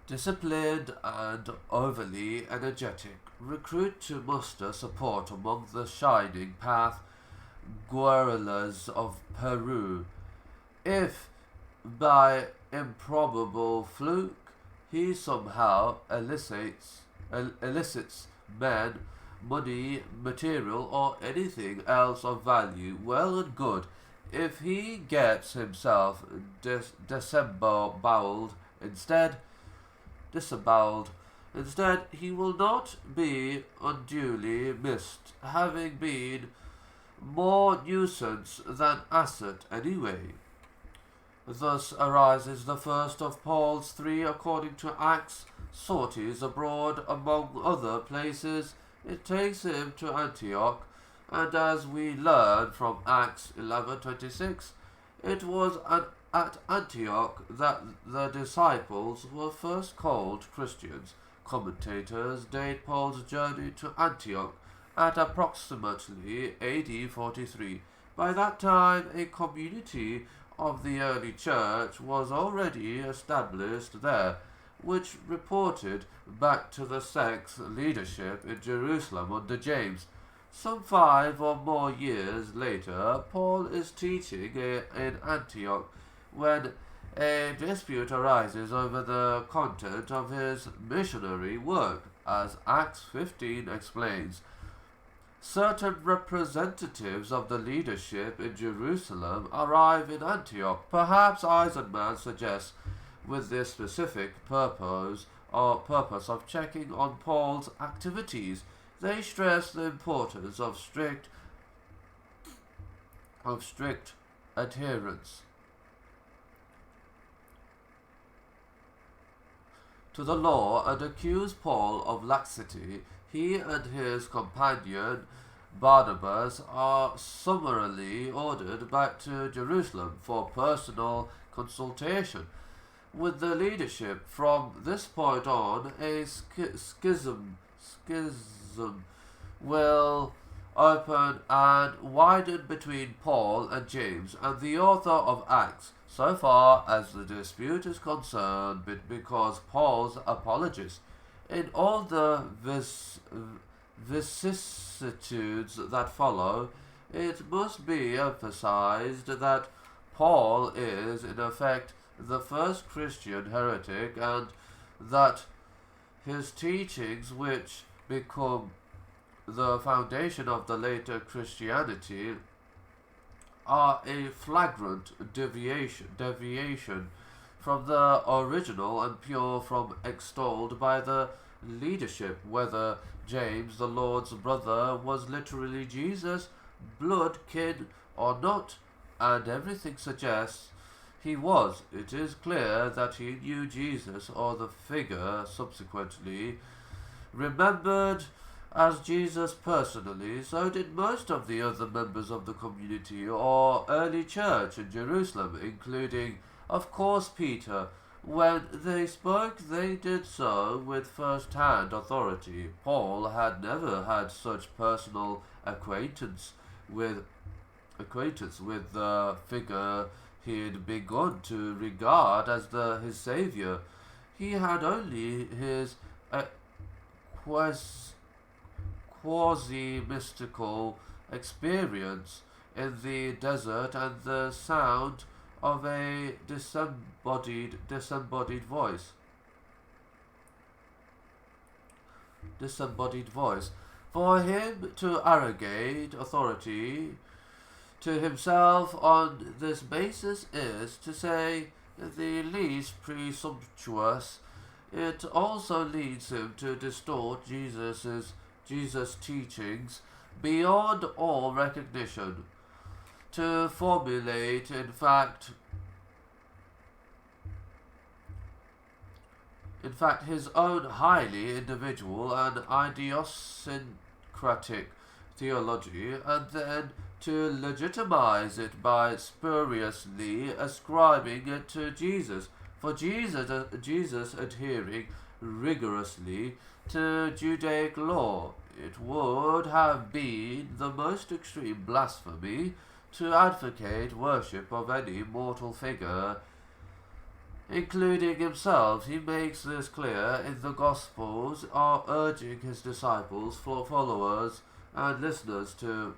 Disciplined and overly energetic, recruit to muster support among the Shining Path guerrillas of Peru. If, by improbable fluke, he somehow elicits men, money, material, or anything else of value, well and good. If he gets himself disemboweled instead, disemboweled, instead, he will not be unduly missed, having been more nuisance than asset anyway. Thus arises the first of Paul's three, according to Acts, sorties abroad among other places. It takes him to Antioch, and as we learn from Acts 11:26, it was at Antioch that the disciples were first called Christians. Commentators date Paul's journey to Antioch at approximately AD 43. By that time, a community of the early church was already established there, which reported back to the sect's leadership in Jerusalem under James. Some 5 or more years later, Paul is teaching in Antioch when a dispute arises over the content of his missionary work, as Acts 15 explains. Certain representatives of the leadership in Jerusalem arrive in Antioch. Perhaps Eisenman suggests with this specific purpose of checking on Paul's activities. They stress the importance of strict adherence to the law and accuse Paul of laxity. He and his companion Barnabas are summarily ordered back to Jerusalem for personal consultation with the leadership. From this point on, a schism will open and widen between Paul and James and the author of Acts, so far as the dispute is concerned, because Paul's apologists, in all the vicissitudes that follow, it must be emphasized that Paul is, in effect, the first Christian heretic, and that his teachings, which become the foundation of the later Christianity, are a flagrant deviation from the original and pure from extolled by the leadership. Whether James, the Lord's brother, was literally Jesus' blood kin or not, and everything suggests he was. It is clear that he knew Jesus, or the figure subsequently remembered as Jesus personally. So did most of the other members of the community or early church in Jerusalem, including, of course, Peter. When they spoke, they did so with first-hand authority. Paul had never had such personal acquaintance with the figure he had begun to regard as his savior. He had only his quasi-mystical experience in the desert and the sound of a disembodied voice. For him to arrogate authority to himself on this basis is, to say the least, presumptuous. It also leads him to distort Jesus' teachings beyond all recognition, to formulate, in fact, his own highly individual and idiosyncratic theology, and then to legitimize it by spuriously ascribing it to Jesus. For Jesus adhering rigorously to Judaic law, it would have been the most extreme blasphemy to advocate worship of any mortal figure including himself. He makes this clear in the Gospels, are urging his disciples, followers, and listeners to